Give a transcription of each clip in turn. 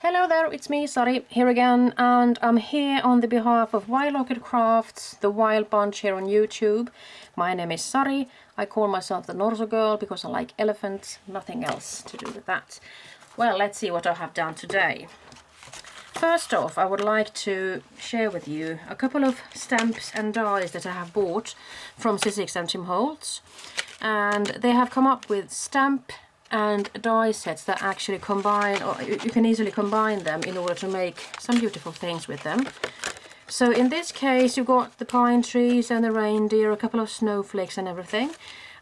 Hello there, it's me, Sari, here again, and I'm here on the behalf of Wild Orchid Crafts, the Wild Bunch here on YouTube. My name is Sari. I call myself the Norso Girl because I like elephants, nothing else to do with that. Well, let's see what I have done today. First off, I would like to share with you a couple of stamps and dies that I have bought from Sizzix and Tim Holtz. And they have come up with stamp and die sets that actually combine, or you can easily combine them in order to make some beautiful things with them. So in this case you've got the pine trees and the reindeer, a couple of snowflakes and everything.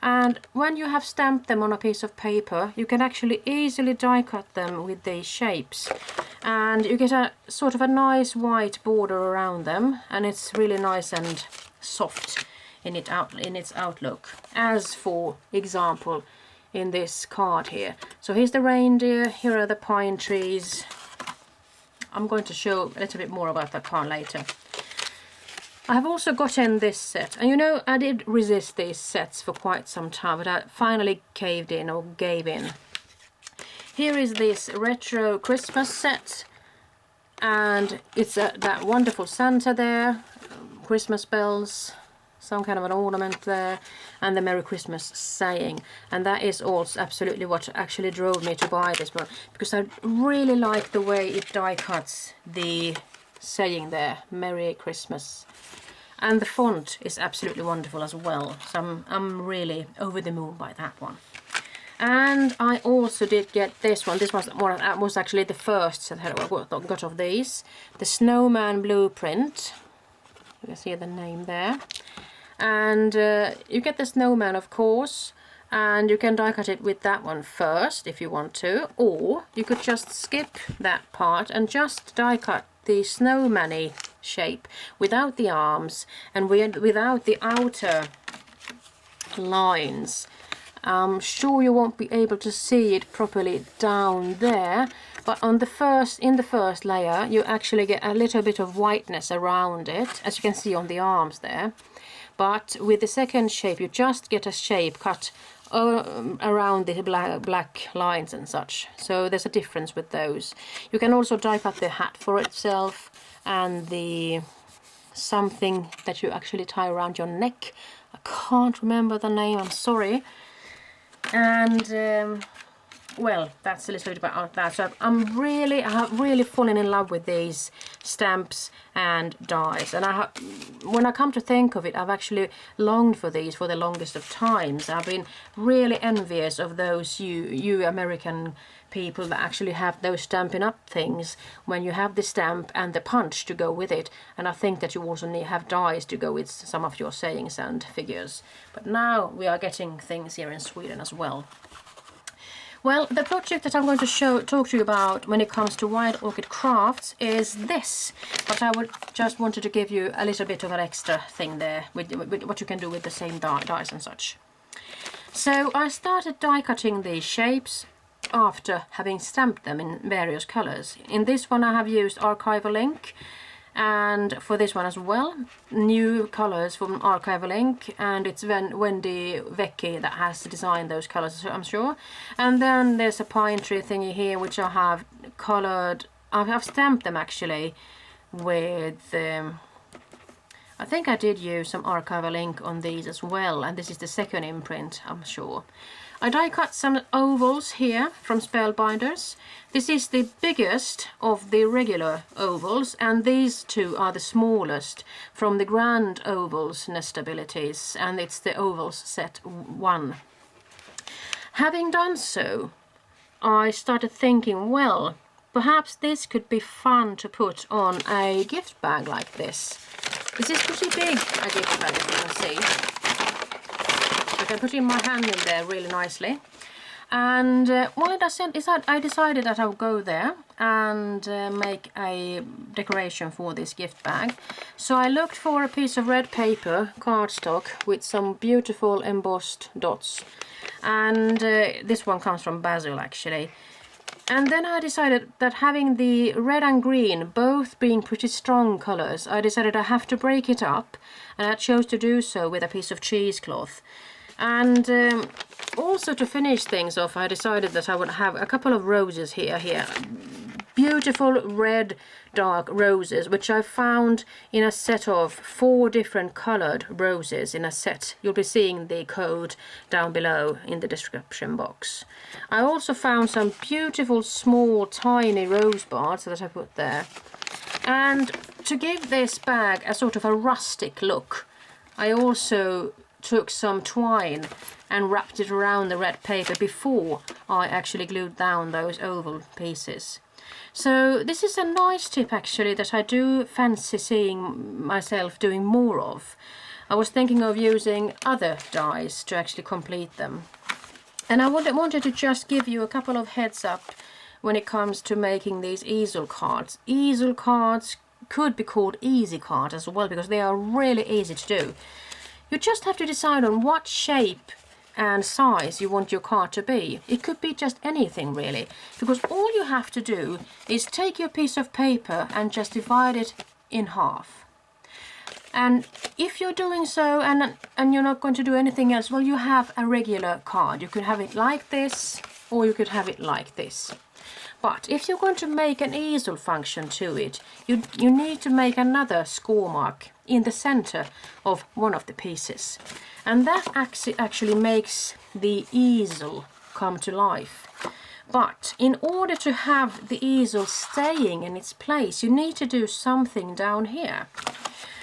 And when you have stamped them on a piece of paper, you can actually easily die cut them with these shapes. And you get a sort of a nice white border around them, and it's really nice and soft in its outlook. As for example, in this card here. So here's the reindeer, here are the pine trees. I'm going to show a little bit more about that card later. I have also gotten this set, and you know I did resist these sets for quite some time, but I finally caved in or gave in. Here is this retro Christmas set, and it's that wonderful Santa there, Christmas bells, some kind of an ornament there, and the Merry Christmas saying. And that is also absolutely what actually drove me to buy this one, because I really like the way it die cuts the saying there, Merry Christmas. And the font is absolutely wonderful as well, so I'm really over the moon by that one. And I also did get this one. This was actually the first that I got of these. The Snowman Blueprint. You can see the name there. And you get the snowman, of course, and you can die cut it with that one first if you want to, or you could just skip that part and just die cut the snowman-y shape without the arms and without the outer lines. I'm sure you won't be able to see it properly down there, but in the first layer you actually get a little bit of whiteness around it, as you can see on the arms there. But with the second shape you just get a shape cut around the black lines and such. So there's a difference with those. You can also die cut the hat for itself, and the something that you actually tie around your neck. I can't remember the name, I'm sorry. And well, that's a little bit about that. So I have really fallen in love with these stamps and dies, and when I come to think of it, I've actually longed for these for the longest of times. I've been really envious of those you American people that actually have those Stampin' Up things, when you have the stamp and the punch to go with it. And I think that you also have dies to go with some of your sayings and figures. But now we are getting things here in Sweden as well. Well, the project that I'm going to talk to you about when it comes to Wild Orchid Crafts is this, but I would just wanted to give you a little bit of an extra thing there with what you can do with the same dies and such. So I started die cutting these shapes after having stamped them in various colors. In this one I have used archival ink, and for this one as well, new colors from archival ink, and it's Wendy Vecchi that has designed those colors, I'm sure. And then there's a pine tree thingy here which I have colored. I have stamped them actually with I think I did use some archival ink on these as well, and this is the second imprint, I'm sure. I die cut some ovals here from Spellbinders. This is the biggest of the regular ovals, and these two are the smallest from the grand ovals nestabilities, and it's the ovals set 1. Having done so, I started thinking, well, perhaps this could be fun to put on a gift bag like this. This is pretty big, a gift bag, as you can see. I can put in my hand in there really nicely. And well, I decided that I would go there and make a decoration for this gift bag. So I looked for a piece of red paper, cardstock, with some beautiful embossed dots. And this one comes from Basil actually. And then I decided that having the red and green both being pretty strong colors, I decided I have to break it up, and I chose to do so with a piece of cheesecloth. And also to finish things off, I decided that I would have a couple of roses here, beautiful red dark roses, which I found in a set of 4 different colored roses in a set. You'll be seeing the code down below in the description box. I also found some beautiful small tiny rosebuds that I put there. And to give this bag a sort of a rustic look, I also took some twine and wrapped it around the red paper before I actually glued down those oval pieces. So this is a nice tip actually that I do fancy seeing myself doing more of. I was thinking of using other dies to actually complete them. And I wanted to just give you a couple of heads up when it comes to making these easel cards. Easel cards could be called easy cards as well, because they are really easy to do. You just have to decide on what shape and size you want your card to be. It could be just anything really, because all you have to do is take your piece of paper and just divide it in half. And if you're doing so and you're not going to do anything else, well, you have a regular card. You could have it like this, or you could have it like this. But if you're going to make an easel function to it, you need to make another score mark in the center of one of the pieces. And that actually makes the easel come to life. But in order to have the easel staying in its place, you need to do something down here.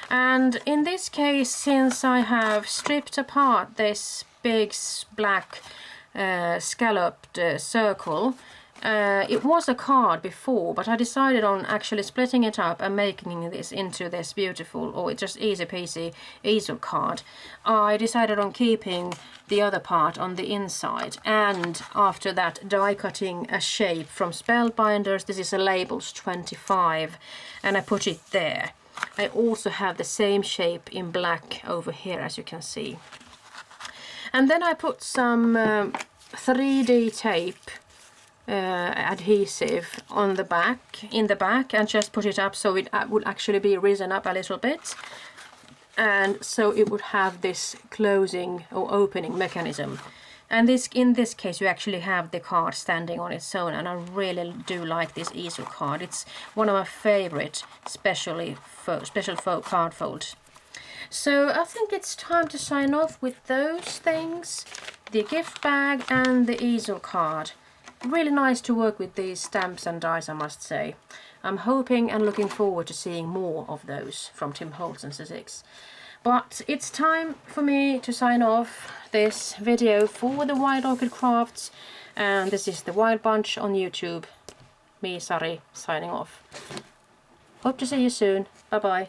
And in this case, since I have stripped apart this big black scalloped circle, it was a card before, but I decided on actually splitting it up and making this into this beautiful, or just easy peasy easel card. I decided on keeping the other part on the inside, and after that die cutting a shape from Spellbinders. This is a Labels 25, and I put it there. I also have the same shape in black over here, as you can see. And then I put some 3D tape adhesive on the back, and just put it up so it would actually be risen up a little bit, and so it would have this closing or opening mechanism. And in this case you actually have the card standing on its own, and I really do like this easel card. It's one of my favorite special card folds. So I think it's time to sign off with those things, the gift bag and the easel card. Really nice to work with these stamps and dies, I must say. I'm hoping and looking forward to seeing more of those from Tim Holtz and Sizzix. But it's time for me to sign off this video for the Wild Orchid Crafts, and this is the Wild Bunch on YouTube. Me, Sari, signing off. Hope to see you soon. Bye bye.